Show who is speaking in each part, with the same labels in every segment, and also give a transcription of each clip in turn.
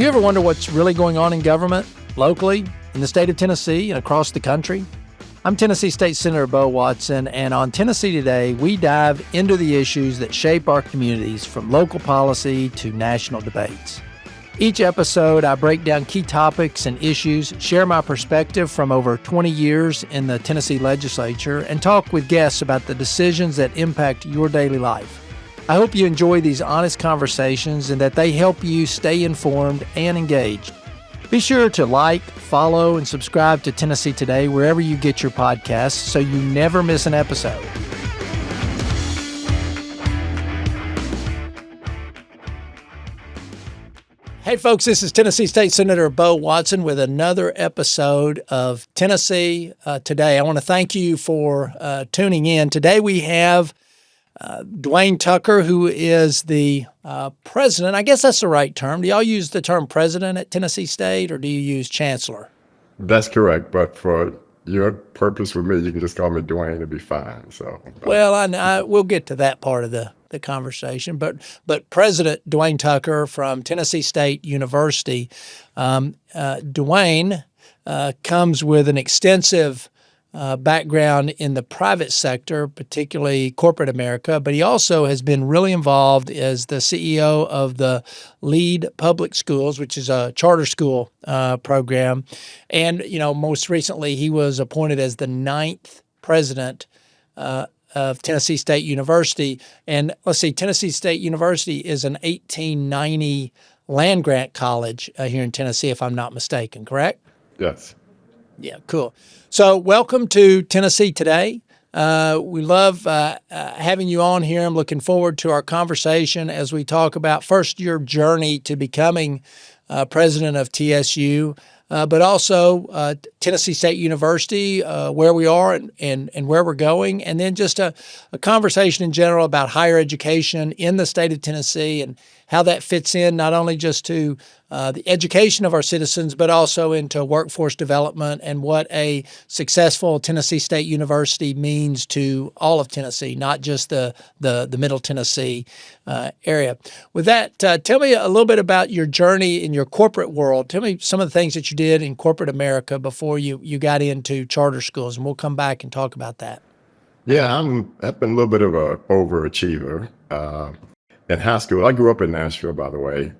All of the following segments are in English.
Speaker 1: Do you ever wonder what's really going on in government, locally, in the state of Tennessee, and across the country? I'm Tennessee State Senator Bo Watson, and on Tennessee Today, we dive into the issues that shape our communities, from local policy to national debates. Each episode, I break down key topics and issues, share my perspective from over 20 years in the Tennessee legislature, and talk with guests about the decisions that impact your daily life. I hope you enjoy these honest conversations and that they help you stay informed and engaged. Be sure to like, follow, and subscribe to Tennessee Today wherever you get your podcasts so you never miss an episode. Hey folks, this is Tennessee State Senator Bo Watson with another episode of Tennessee Today. I want to thank you for tuning in. Today we have Dwayne Tucker, who is the president. I guess that's the right term. Do y'all use the term president at Tennessee State, or do you use chancellor?
Speaker 2: That's correct, but for your purpose with me, you can just call me Dwayne. It'll be fine.
Speaker 1: Well, we'll get to that part of the conversation, but President Dwayne Tucker from Tennessee State University. Dwayne comes with an extensive background in the private sector, particularly corporate America, but he also has been really involved as the CEO of the Lead Public Schools, which is a charter school program. And, most recently he was appointed as the 9th president of Tennessee State University. And let's see, Tennessee State University is an 1890 land grant college here in Tennessee, if I'm not mistaken, correct?
Speaker 2: Yes.
Speaker 1: Yeah, cool. So welcome to Tennessee Today. We love having you on here. I'm looking forward to our conversation as we talk about first your journey to becoming president of TSU, but also Tennessee State University, where we are and where we're going, and then just a conversation in general about higher education in the state of Tennessee and how that fits in not only just to the education of our citizens, but also into workforce development and what a successful Tennessee State University means to all of Tennessee, not just the Middle Tennessee area. With that, tell me a little bit about your journey in your corporate world. Tell me some of the things that you did in corporate America before you got into charter schools, and we'll come back and talk about that.
Speaker 2: Yeah, I've been a little bit of an overachiever. In high school, I grew up in Nashville, by the way.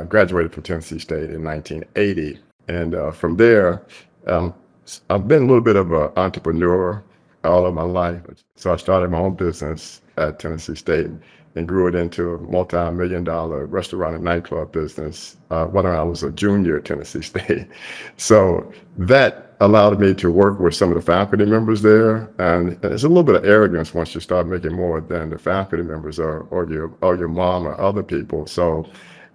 Speaker 2: Graduated from Tennessee State in 1980. And from there, I've been a little bit of an entrepreneur all of my life. So I started my own business at Tennessee State and grew it into a multi-million-dollar restaurant and nightclub business when I was a junior at Tennessee State. So that allowed me to work with some of the faculty members there. And there's a little bit of arrogance once you start making more than the faculty members or your mom or other people. So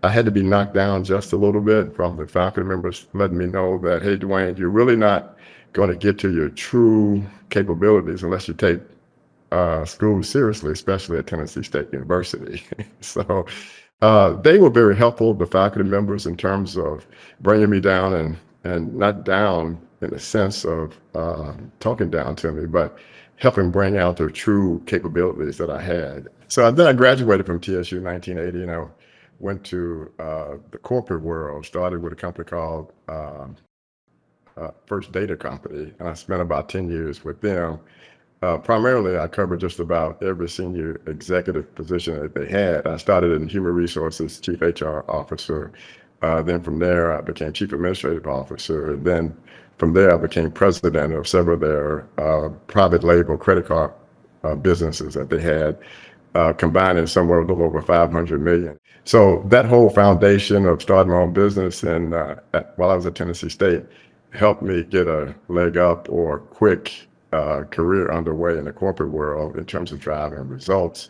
Speaker 2: I had to be knocked down just a little bit from the faculty members, letting me know that, hey, Dwayne, you're really not going to get to your true capabilities unless you take school seriously, especially at Tennessee State University. So they were very helpful, the faculty members, in terms of bringing me down and not down in the sense of talking down to me, but helping bring out the true capabilities that I had. So then I graduated from TSU in 1980, and I went to the corporate world, started with a company called First Data Company, and I spent about 10 years with them. Primarily, I covered just about every senior executive position that they had. I started in human resources, chief HR officer. Then from there, I became chief administrative officer. Then from there, I became president of several of their private label credit card businesses that they had, combining somewhere a little over 500 million. So that whole foundation of starting my own business and while I was at Tennessee State helped me get a leg up or quick career underway in the corporate world in terms of driving results.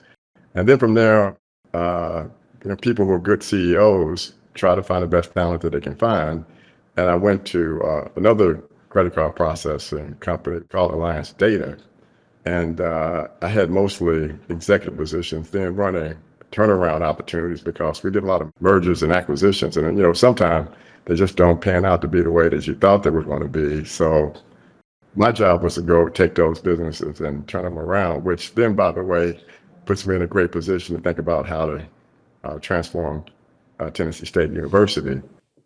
Speaker 2: And then from there, people who are good CEOs try to find the best talent that they can find. And I went to another credit card processing company called Alliance Data. And I had mostly executive positions, then running turnaround opportunities because we did a lot of mergers and acquisitions. And, sometimes they just don't pan out to be the way that you thought they were going to be. So my job was to go take those businesses and turn them around, which then, by the way, puts me in a great position to think about how to transform Tennessee State University.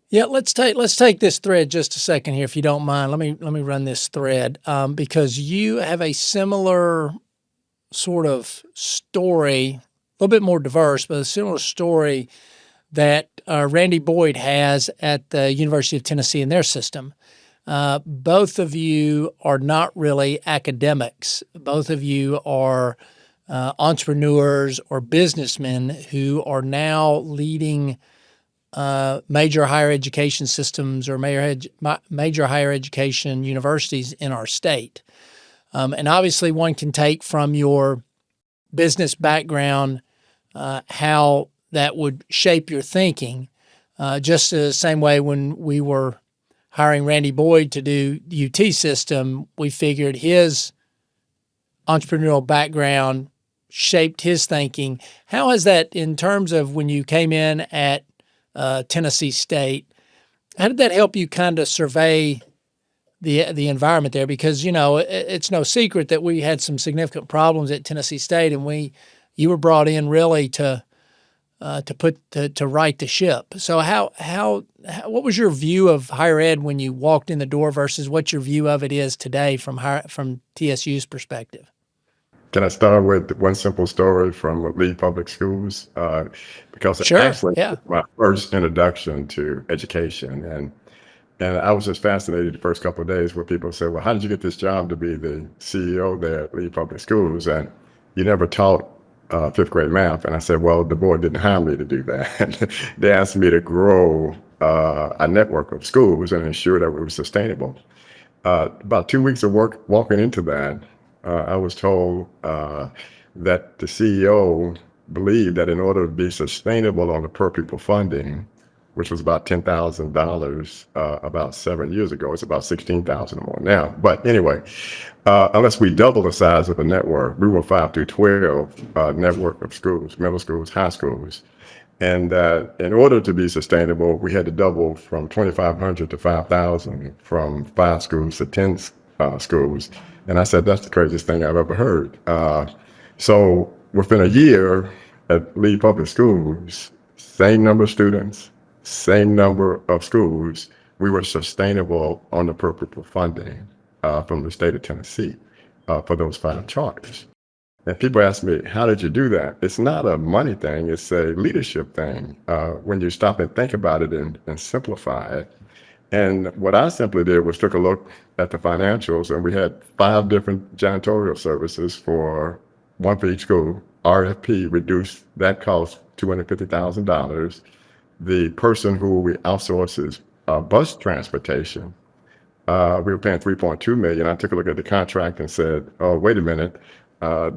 Speaker 1: Yeah, let's take this thread just a second here, if you don't mind. Let me run this thread because you have a similar sort of story, a little bit more diverse, but a similar story that Randy Boyd has at the University of Tennessee in their system. Both of you are not really academics. Both of you are entrepreneurs or businessmen who are now leading major higher education systems or major higher education universities in our state. And obviously, one can take from your business background how that would shape your thinking. Just the same way when we were hiring Randy Boyd to do the UT system, we figured his entrepreneurial background shaped his thinking. How has that, in terms of when you came in at Tennessee State, how did that help you kind of survey the environment there? Because it's no secret that we had some significant problems at Tennessee State, and you were brought in really to right the ship. So what was your view of higher ed when you walked in the door versus what your view of it is today from TSU's perspective?
Speaker 2: Can I start with one simple story from Lee Public Schools? Because it
Speaker 1: Sure.
Speaker 2: actually
Speaker 1: Yeah.
Speaker 2: was my first introduction to education. And I was just fascinated the first couple of days where people said, well, how did you get this job to be the CEO there at Lee Public Schools? And you never taught fifth grade math. And I said, well, the board didn't hire me to do that. They asked me to grow a network of schools and ensure that it was sustainable. About 2 weeks of work walking into that, I was told that the CEO believed that in order to be sustainable on the per pupil funding, which was about $10,000 about 7 years ago, it's about $16,000 more now. But anyway, unless we double the size of the network, we were 5 through 12 network of schools, middle schools, high schools. And in order to be sustainable, we had to double from 2,500 to 5,000, from 5 schools to 10 schools. And I said, that's the craziest thing I've ever heard. So within a year at Lee Public Schools, same number of students, same number of schools, we were sustainable on the per pupil funding from the state of Tennessee for those 5 charters. And people ask me, how did you do that? It's not a money thing, it's a leadership thing. When you stop and think about it and simplify it. And what I simply did was took a look at the financials, and we had 5 different janitorial services one for each school. RFP reduced that cost $250,000. The person who we outsources bus transportation, we were paying $3.2 million. I took a look at the contract and said, oh, wait a minute.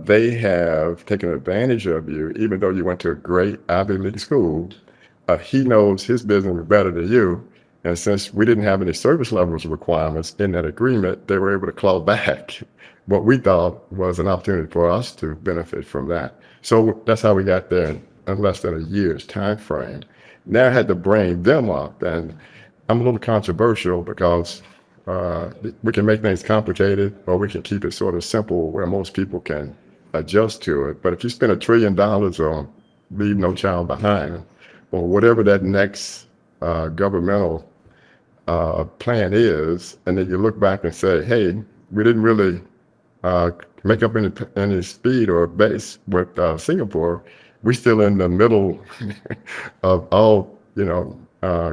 Speaker 2: They have taken advantage of you, even though you went to a great Ivy League school. He knows his business better than you. And since we didn't have any service levels requirements in that agreement, they were able to claw back what we thought was an opportunity for us to benefit from that. So that's how we got there in less than a year's time frame. Now I had to bring them up, and I'm a little controversial because we can make things complicated, or we can keep it sort of simple where most people can adjust to it. But if you spend $1 trillion on Leave No Child Behind, or whatever that next governmental plan is, and then you look back and say, hey, we didn't really make up any speed or base with Singapore, we're still in the middle of all,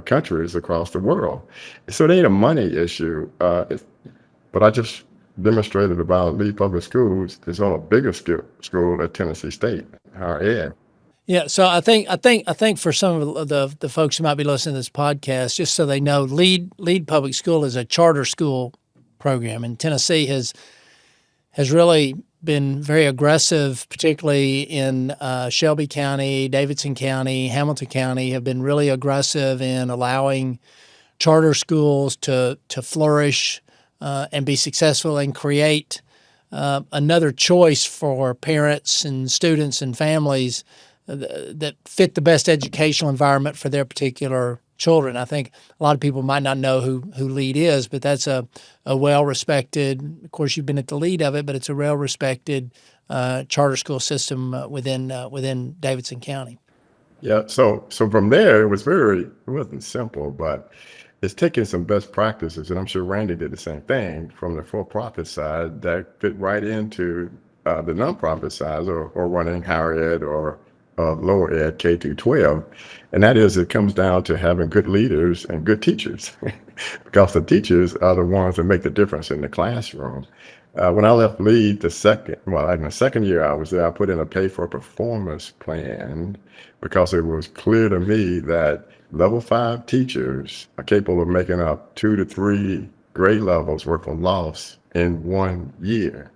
Speaker 2: countries across the world. So it ain't a money issue. But I just demonstrated about Lee Public Schools is on a bigger school at Tennessee State, higher ed.
Speaker 1: Yeah, so I think for some of the folks who might be listening to this podcast, just so they know, Lead Public School is a charter school program, and Tennessee has really been very aggressive, particularly in Shelby County, Davidson County, Hamilton County, have been really aggressive in allowing charter schools to flourish and be successful and create another choice for parents and students and families that fit the best educational environment for their particular children. I think a lot of people might not know who LEAD is, but that's a well-respected, of course you've been at the lead of it, but it's a well-respected charter school system within Davidson County.
Speaker 2: Yeah. So from there, it wasn't simple, but it's taking some best practices, and I'm sure Randy did the same thing from the for-profit side that fit right into the nonprofit side, or running higher ed or lower ed, K through 12. And that is, it comes down to having good leaders and good teachers, because the teachers are the ones that make the difference in the classroom. When I left Lead in the second year I was there, I put in a pay for performance plan because it was clear to me that level 5 teachers are capable of making up 2 to 3 grade levels worth of loss in 1 year.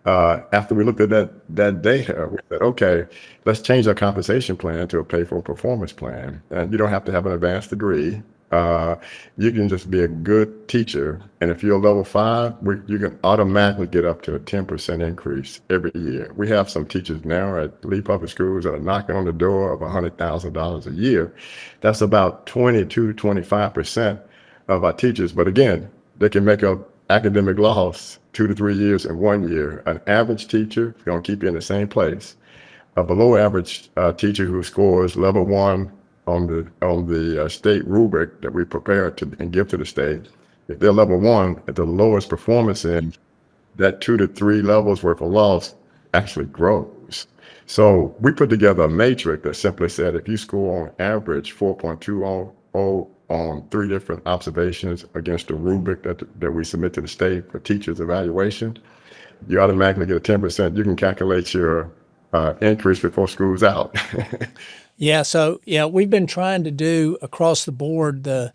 Speaker 2: After we looked at that data, we said, okay, let's change our compensation plan to a pay for performance plan. And you don't have to have an advanced degree. Uh, you can just be a good teacher. And if you're level 5, you can automatically get up to a 10% increase every year. We have some teachers now at Lee Public Schools that are knocking on the door of $100,000 a year. That's about 25% of our teachers. But again, they can make up academic loss 2 to 3 years in 1 year. An average teacher is going to keep you in the same place. A below average teacher who scores level 1 on the state rubric that we prepare and give to the state, if they're level 1 at the lowest performance end, that 2 to 3 levels worth of loss actually grows. So we put together a matrix that simply said if you score on average 4.20 on 3 different observations against the rubric that we submit to the state for teachers' evaluation, you automatically get a 10%. You can calculate your increase before school's out.
Speaker 1: Yeah, so we've been trying to do across the board the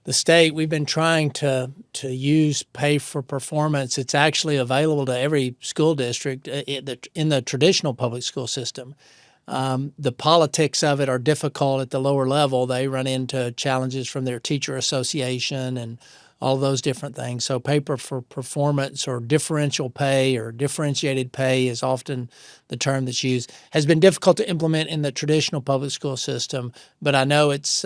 Speaker 1: state. We've been trying to use pay for performance. It's actually available to every school district in the traditional public school system. The politics of it are difficult at the lower level. They run into challenges from their teacher association and all those different things. So pay for performance or differential pay or differentiated pay is often the term that's used, has been difficult to implement in the traditional public school system, but I know it's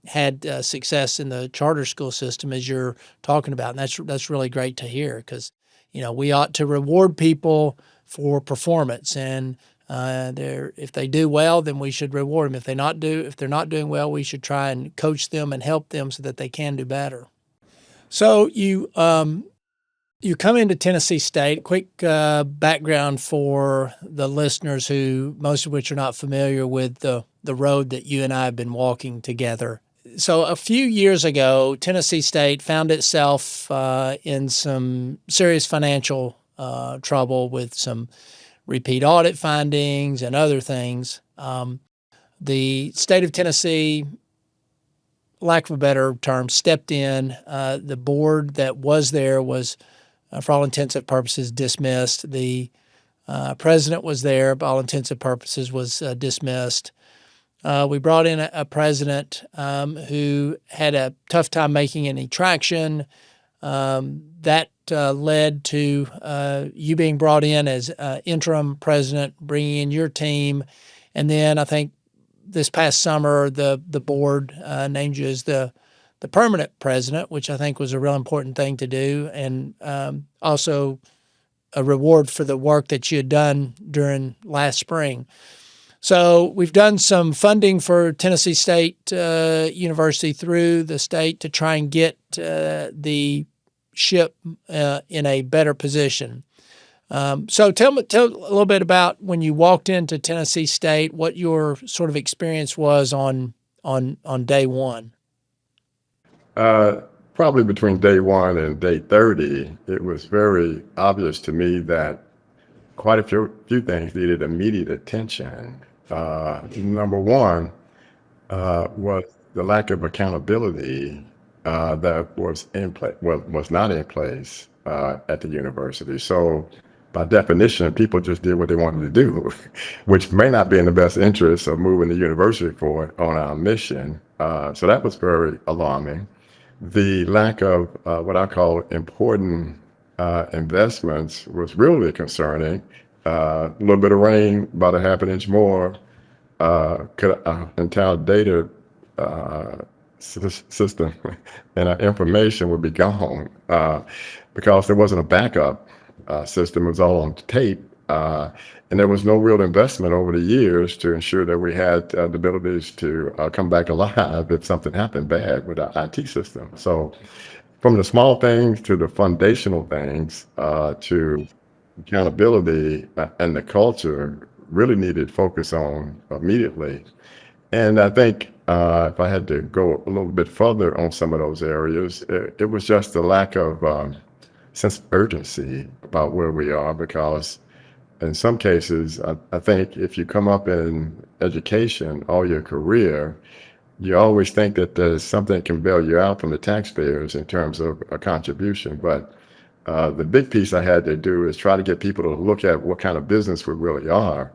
Speaker 1: had success in the charter school system, as you're talking about, and that's really great to hear, because we ought to reward people for performance, and if they do well, then we should reward them. If they're not doing well, we should try and coach them and help them so that they can do better. So you come into Tennessee State. Quick background for the listeners, who most of which are not familiar with the road that you and I have been walking together. So a few years ago, Tennessee State found itself in some serious financial trouble with some repeat audit findings and other things. The state of Tennessee, lack of a better term, stepped in. The board that was there was, for all intents and purposes, dismissed. The president was there, by all intents and purposes, was dismissed. We brought in a president who had a tough time making any traction. That led to you being brought in as interim president, bringing in your team. And then I think this past summer, the board named you as the permanent president, which I think was a real important thing to do, and also a reward for the work that you had done during last spring. So we've done some funding for Tennessee State University through the state to try and get the ship in a better position. So tell a little bit about when you walked into Tennessee State, what your sort of experience was on day one.
Speaker 2: Probably between day 1 and day 30, it was very obvious to me that quite a few things needed immediate attention. Number 1 was the lack of accountability that was not in place at the university. So by definition, people just did what they wanted to do, which may not be in the best interest of moving the university forward on our mission. So that was very alarming. The lack of what I call important investments was really concerning. A little bit of rain, about a half an inch more, entire data system and our information would be gone because there wasn't a backup system. It was all on tape. And there was no real investment over the years to ensure that we had the abilities to come back alive if something happened bad with our IT system. So from the small things to the foundational things to accountability and the culture really needed focus on immediately. And I think if I had to go a little bit further on some of those areas, it was just the lack of sense of urgency about where we are, because in some cases, I think if you come up in education all your career, you always think that there's something that can bail you out from the taxpayers in terms of a contribution. But the big piece I had to do is try to get people to look at what kind of business we really are.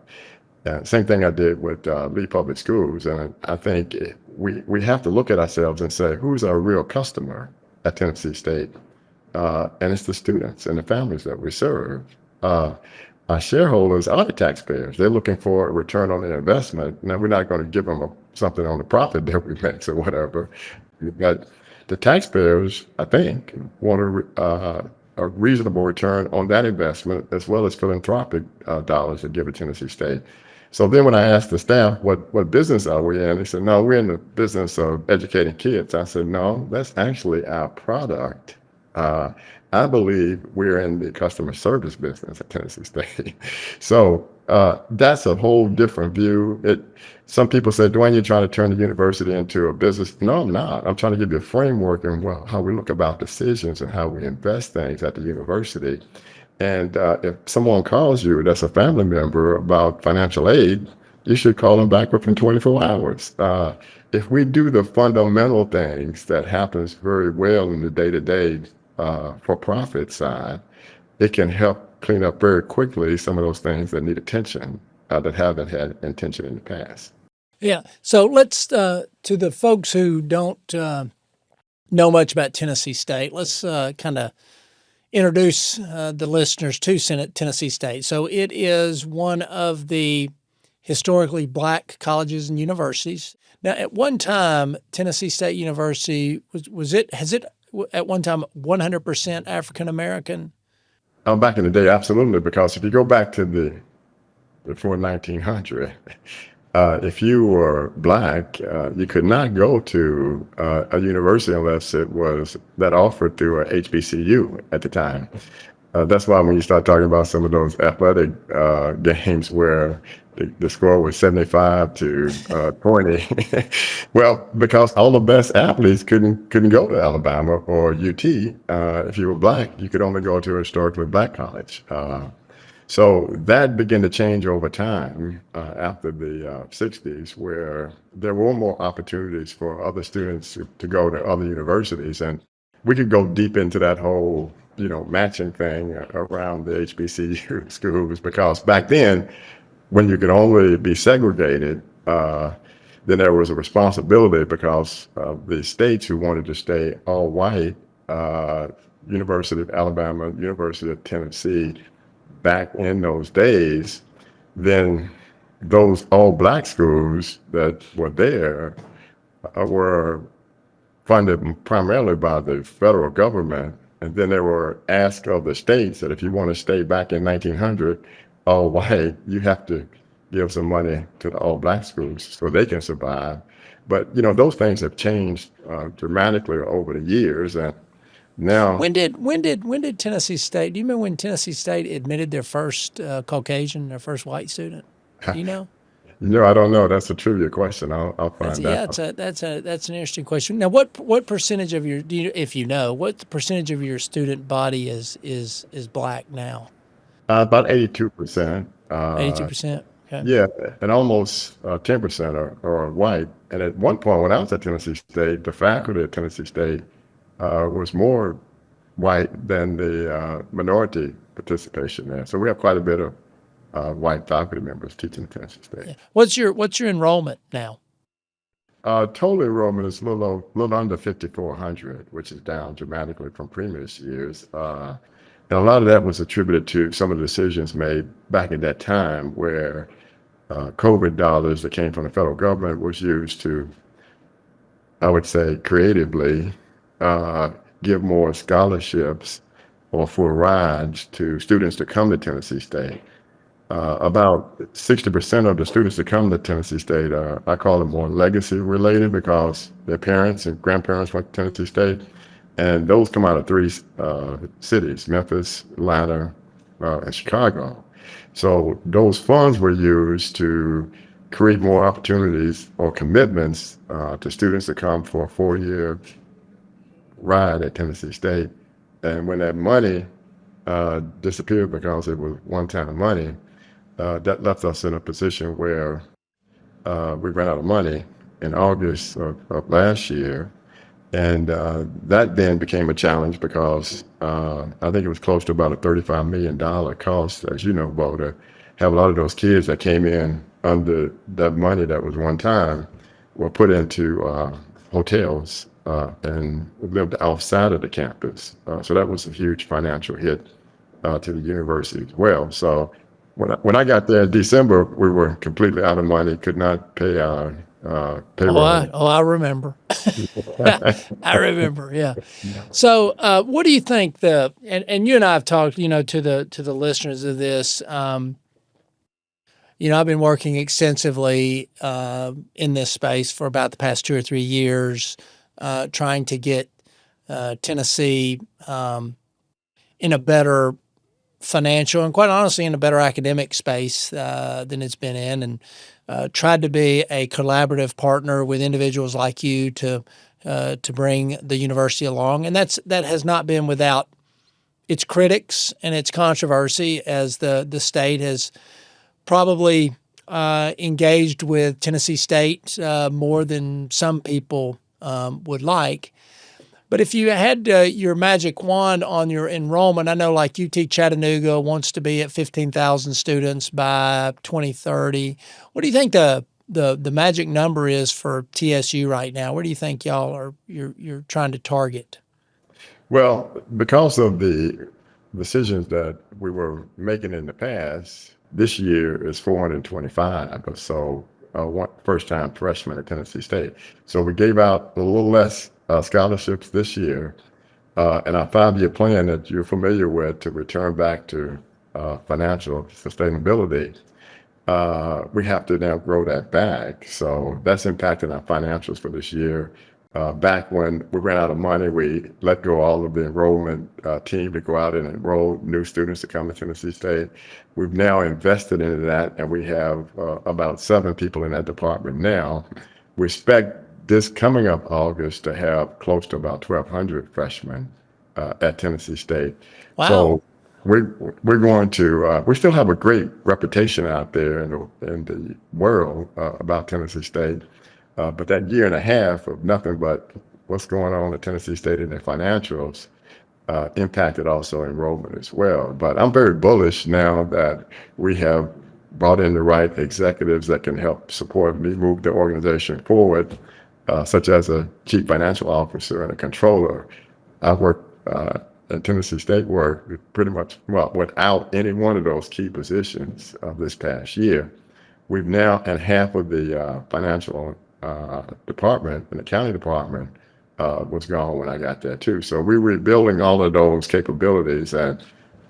Speaker 2: Same thing I did with Lee Public Schools. And I think we have to look at ourselves and say, who's our real customer at Tennessee State? And it's the students and the families that we serve. Our shareholders are the taxpayers. They're looking for a return on their investment. Now, we're not going to give them something on the profit that we make or whatever. But the taxpayers, I think, want a reasonable return on that investment, as well as philanthropic dollars that give to Tennessee State. So then when I asked the staff, what business are we in? They said, no, we're in the business of educating kids. I said, no, that's actually our product. I believe we're in the customer service business at Tennessee State. So that's a whole different view. Some people say, Dwayne, you're trying to turn the university into a business. No, I'm not. I'm trying to give you a framework and how we look about decisions and how we invest things at the university. And if someone calls you that's a family member about financial aid, you should call them back within 24 hours. If we do the fundamental things that happens very well in the day-to-day for-profit side, it can help clean up very quickly some of those things that need attention that haven't had attention in the past.
Speaker 1: Yeah. So let's, to the folks who don't know much about Tennessee State, let's kind of introduce the listeners to Tennessee State. So it is one of the historically Black colleges and universities. Now, at one time, Tennessee State University has it at one time 100% African American?
Speaker 2: Back in the day, absolutely, because if you go back to before 1900, if you were Black, you could not go to a university unless it was that offered through a HBCU at the time. That's why when you start talking about some of those athletic games where the score was 75 to 20, well, because all the best athletes couldn't go to Alabama or UT. If you were Black, you could only go to a historically Black college. So that began to change over time after the 60s, where there were more opportunities for other students to go to other universities. And we could go deep into that whole, matching thing around the HBCU schools, because back then, when you could only be segregated, then there was a responsibility, because the states who wanted to stay all white, University of Alabama, University of Tennessee, back in those days, then those all Black schools that were there were funded primarily by the federal government. And then they were asked of the states that if you want to stay back in 1900 all white, you have to give some money to the all Black schools so they can survive. But those things have changed dramatically over the years. And now,
Speaker 1: when did Tennessee State? Do you remember when Tennessee State admitted their first Caucasian, their first white student? Do you know?
Speaker 2: I don't know. That's a trivia question. I'll find out.
Speaker 1: Yeah, that's an interesting question. Now, what percentage of your what percentage of your student body is Black now?
Speaker 2: About 82%.
Speaker 1: 82%. Okay.
Speaker 2: Yeah, and almost 10% are white. And at one point, when I was at Tennessee State, the faculty at Tennessee State was more white than the minority participation there. So we have quite a bit of white faculty members teaching at Tennessee State.
Speaker 1: Yeah. What's your enrollment now?
Speaker 2: Total enrollment is a little under 5,400, which is down dramatically from previous years. And a lot of that was attributed to some of the decisions made back at that time, where COVID dollars that came from the federal government was used to, I would say, creatively give more scholarships or for rides to students to come to Tennessee State. About 60% of the students that come to Tennessee State are, I call them more legacy related because their parents and grandparents went to Tennessee State. And those come out of three cities, Memphis, Atlanta, and Chicago. So those funds were used to create more opportunities or commitments to students that come for a 4-year ride at Tennessee State. And when that money disappeared because it was one-time money, that left us in a position where we ran out of money in August of last year. And that then became a challenge because I think it was close to about a $35 million cost, as you know, Bo, to have a lot of those kids that came in under that money that was one time were put into hotels and lived outside of the campus. So that was a huge financial hit to the university as well. So when I got there in December, we were completely out of money, could not pay our payroll.
Speaker 1: I remember. I remember. Yeah. So, what do you think and you and I have talked, to the listeners of this, I've been working extensively in this space for about the past 2 or 3 years, trying to get Tennessee in a better financial and, quite honestly, in a better academic space than it's been in, and tried to be a collaborative partner with individuals like you to bring the university along. And that has not been without its critics and its controversy, as the state has probably engaged with Tennessee State more than some people would like. But if you had your magic wand on your enrollment, I know like UT Chattanooga wants to be at 15,000 students by 2030. What do you think the magic number is for TSU right now? Where do you think you're trying to target?
Speaker 2: Well, because of the decisions that we were making in the past, this year is 425 or so first-time freshmen at Tennessee State. So we gave out a little less scholarships this year, and our 5-year plan that you're familiar with to return back to financial sustainability, we have to now grow that back. So that's impacting our financials for this year. Back when we ran out of money, we let go all of the enrollment team to go out and enroll new students to come to Tennessee State. We've now invested into that, and we have about 7 people in that department now. We expect this coming up August to have close to about 1,200 freshmen at Tennessee State.
Speaker 1: Wow.
Speaker 2: So we're going to, we still have a great reputation out there in the world about Tennessee State. But that year and a half of nothing but what's going on at Tennessee State in their financials impacted also enrollment as well. But I'm very bullish now that we have brought in the right executives that can help support me move the organization forward, such as a chief financial officer and a controller. I've worked at Tennessee State pretty much, without any one of those key positions this past year. We've now, and half of the financial department and the county department was gone when I got there too. So we're rebuilding all of those capabilities, and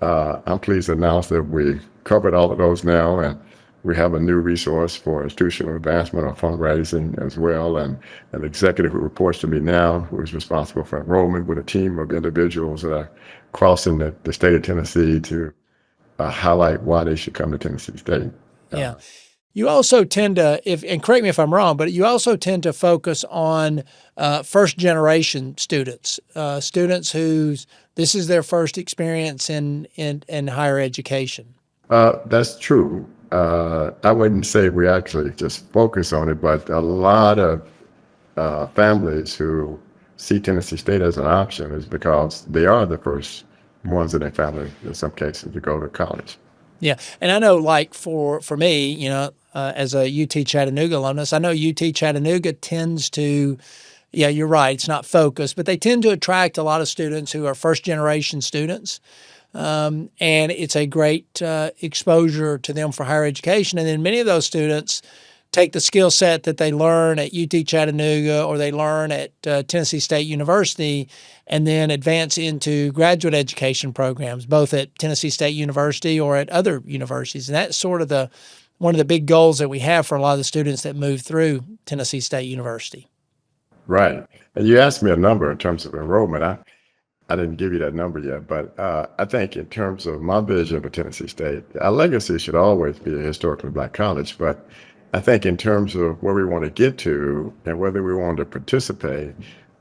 Speaker 2: I'm pleased to announce that we covered all of those now, and we have a new resource for institutional advancement or fundraising as well, and an executive who reports to me now, who is responsible for enrollment, with a team of individuals that are crossing the state of Tennessee to highlight why they should come to Tennessee State.
Speaker 1: Yeah. You also tend to, and correct me if I'm wrong, but you also tend to focus on first generation students, students whose this is their first experience in higher education.
Speaker 2: That's true. I wouldn't say we actually just focus on it, but a lot of families who see Tennessee State as an option is because they are the first ones in their family, in some cases, to go to college.
Speaker 1: Yeah. And I know, like, for me, as a UT Chattanooga alumnus, I know UT Chattanooga tends to, yeah, you're right, it's not focused, but they tend to attract a lot of students who are first-generation students. And it's a great exposure to them for higher education. And then many of those students take the skill set that they learn at UT Chattanooga or they learn at Tennessee State University and then advance into graduate education programs, both at Tennessee State University or at other universities. And that's sort of one of the big goals that we have for a lot of the students that move through Tennessee State University.
Speaker 2: Right. And you asked me a number in terms of enrollment. I didn't give you that number yet, but I think in terms of my vision for Tennessee State, our legacy should always be a historically Black college. But I think in terms of where we want to get to and whether we want to participate,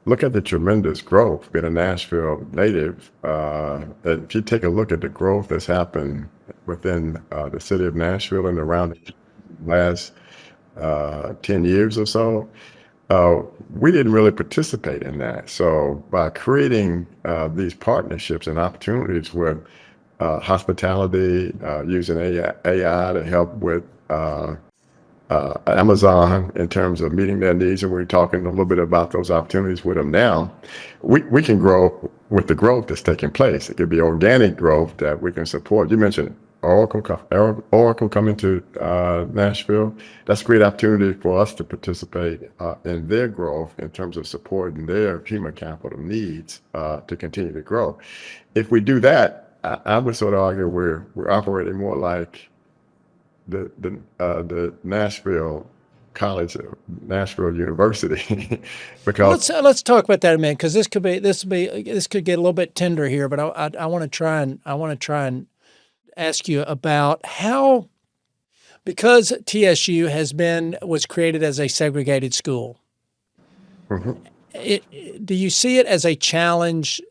Speaker 2: look at the tremendous growth. Being a Nashville native, if you take a look at the growth that's happened within the city of Nashville and around the last 10 years or so, we didn't really participate in that. So by creating these partnerships and opportunities with hospitality, using AI to help with Amazon in terms of meeting their needs, and we're talking a little bit about those opportunities with them now, we can grow with the growth that's taking place. It could be organic growth that we can support. You mentioned Oracle coming to Nashville. That's a great opportunity for us to participate in their growth in terms of supporting their human capital needs to continue to grow. If we do that, I would sort of argue we're operating more like the Nashville College, Nashville University, because
Speaker 1: let's talk about that a minute, because this could get a little bit tender here, but I want to try and ask you about how, because TSU was created as a segregated school.
Speaker 2: mm-hmm.
Speaker 1: Do you see it as a challenge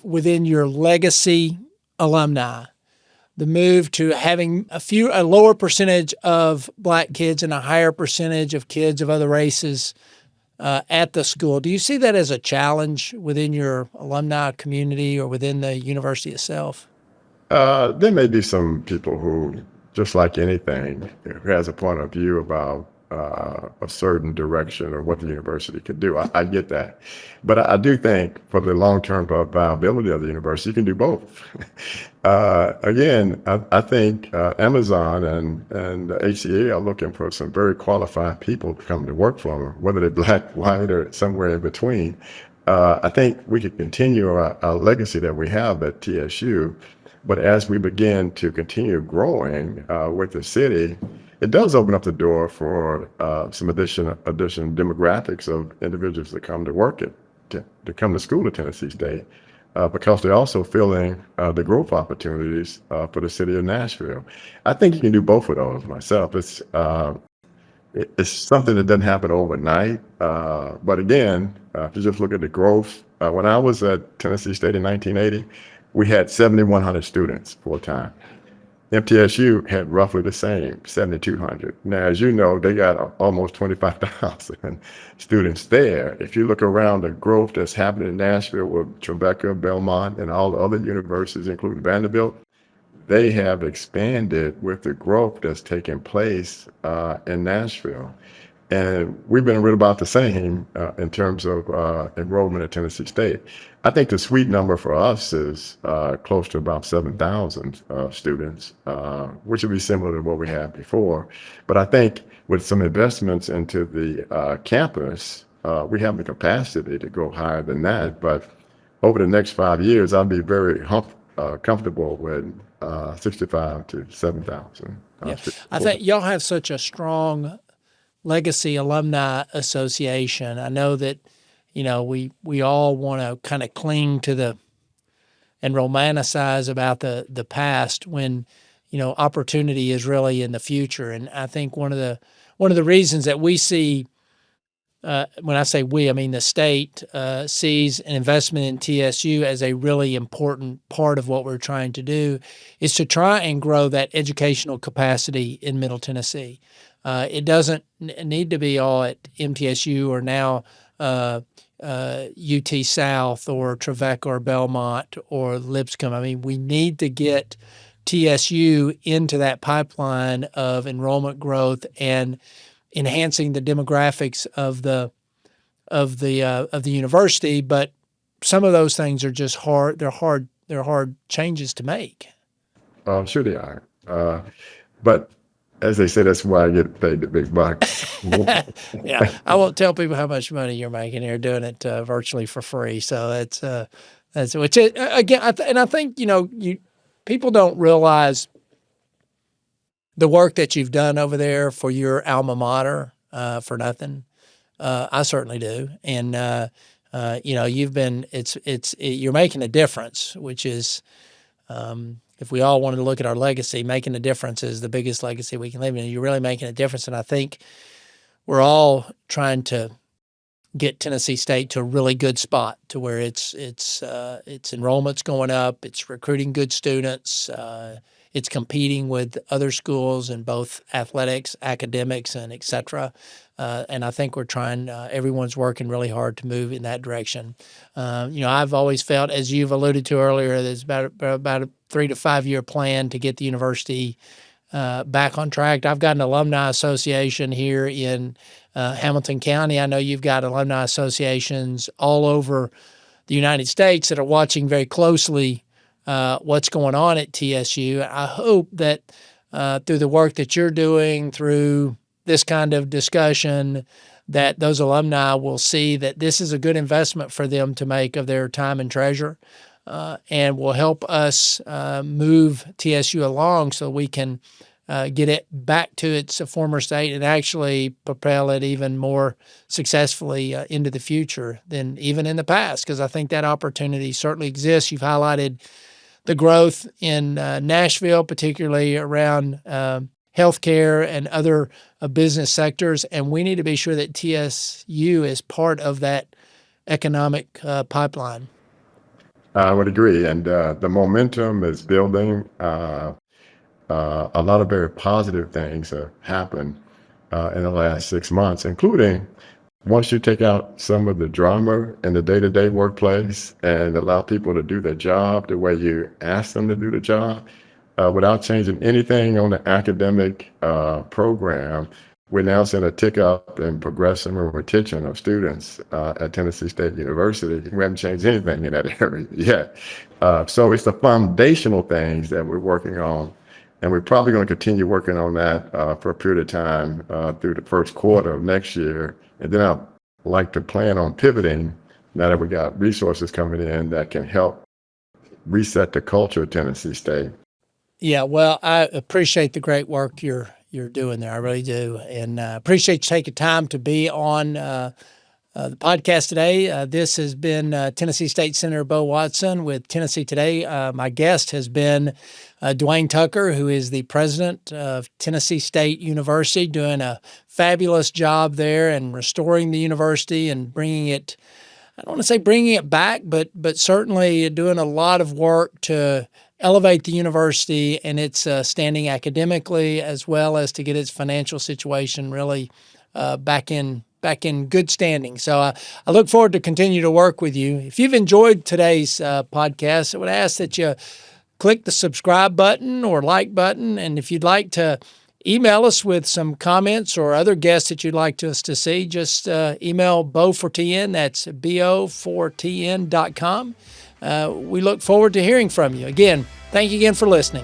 Speaker 1: within your legacy alumni? The move to having a lower percentage of Black kids and a higher percentage of kids of other races at the school. Do you see that as a challenge within your alumni community or within the university itself?
Speaker 2: There may be some people who, just like anything, who has a point of view about a certain direction or what the university could do. I get that. But I do think for the long-term viability of the university, you can do both. Again, I think Amazon and the HCA are looking for some very qualified people to come to work for them, whether they're Black, white, or somewhere in between. I think we could continue our legacy that we have at TSU. But as we begin to continue growing with the city, it does open up the door for some additional demographics of individuals that come to work to come to school at Tennessee State, because they're also filling the growth opportunities for the city of Nashville. I think you can do both of those myself. It's something that doesn't happen overnight. But again, if you just look at the growth, when I was at Tennessee State in 1980, we had 7,100 students full time. MTSU had roughly the same, 7,200. Now, as you know, they got almost 25,000 students there. If you look around the growth that's happening in Nashville with Tribeca, Belmont, and all the other universities, including Vanderbilt, they have expanded with the growth that's taking place in Nashville. And we've been real about the same in terms of enrollment at Tennessee State. I think the sweet number for us is close to about 7,000 students, which would be similar to what we had before. But I think with some investments into the campus, we have the capacity to go higher than that. But over the next 5 years, I'll be very comfortable with 65 to 7,000.
Speaker 1: Yeah. I think y'all have such a strong Legacy Alumni Association. I know that, we all want to kind of cling to and romanticize about the past when, opportunity is really in the future. And I think one of the reasons that we see, when I say we, I mean the state sees an investment in TSU as a really important part of what we're trying to do, is to try and grow that educational capacity in Middle Tennessee. It doesn't need to be all at MTSU or now UT South or Tribeca or Belmont or Lipscomb. I mean, we need to get TSU into that pipeline of enrollment growth and enhancing the demographics of the university. But some of those things are just hard. They're hard changes to make.
Speaker 2: Sure they are. But as they say, that's why I get paid the big bucks.
Speaker 1: Yeah, I won't tell people how much money you're making here doing it virtually for free. So that's which is, again, and I think people don't realize the work that you've done over there for your alma mater for nothing. I certainly do, and you've been you're making a difference, which is. If we all wanted to look at our legacy, making a difference is the biggest legacy we can leave. And you're really making a difference. And I think we're all trying to get Tennessee State to a really good spot to where its enrollment's going up, it's recruiting good students, it's competing with other schools in both athletics, academics, and et cetera. And I think we're trying, everyone's working really hard to move in that direction. I've always felt, as you've alluded to earlier, there's about a 3 to 5 year plan to get the university back on track. I've got an alumni association here in Hamilton County. I know you've got alumni associations all over the United States that are watching very closely what's going on at TSU. I hope that through the work that you're doing, through this kind of discussion, that those alumni will see that this is a good investment for them to make of their time and treasure, and will help us move TSU along so we can get it back to its former state and actually propel it even more successfully into the future than even in the past, because I think that opportunity certainly exists. You've highlighted the growth in Nashville, particularly around healthcare and other business sectors, and we need to be sure that TSU is part of that economic pipeline.
Speaker 2: I would agree, and the momentum is building. A lot of very positive things have happened in the last 6 months, including once you take out some of the drama in the day-to-day workplace and allow people to do their job the way you ask them to do the job, without changing anything on the academic program, we're now seeing a tick up in progression and retention of students at Tennessee State University. We haven't changed anything in that area yet. So it's the foundational things that we're working on. And we're probably going to continue working on that for a period of time through the first quarter of next year. And then I'd like to plan on pivoting now that we got resources coming in that can help reset the culture of Tennessee State.
Speaker 1: Yeah, well, I appreciate the great work you're doing there. I really do. And appreciate you taking time to be on the podcast today. This has been Tennessee State Senator Bo Watson with Tennessee Today. My guest has been Dwayne Tucker, who is the president of Tennessee State University, doing a fabulous job there and restoring the university and bringing it, I don't want to say bringing it back, but certainly doing a lot of work to elevate the university and its standing academically, as well as to get its financial situation really back in good standing. So I look forward to continue to work with you. If you've enjoyed today's podcast, I would ask that you click the subscribe button or like button. And if you'd like to email us with some comments or other guests that you'd like us to see, just email Bo4TN. That's bo4tn.com. We look forward to hearing from you. Again, thank you again for listening.